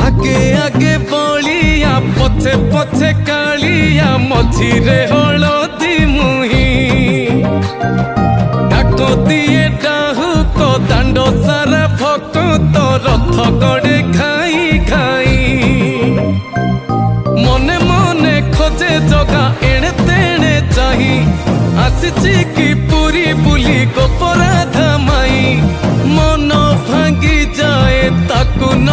आगे आगे बलिया पछे पछे कालिया मझिरे हलदी मुही डाक दिए डाहुक दांड सारा भक्त रथ गड़े खाई खाई मने मने खोजे जगा एणे तेणे चाही आसीची की पूरी बुली गोपराधा माई मन भांगी जाए ताकू न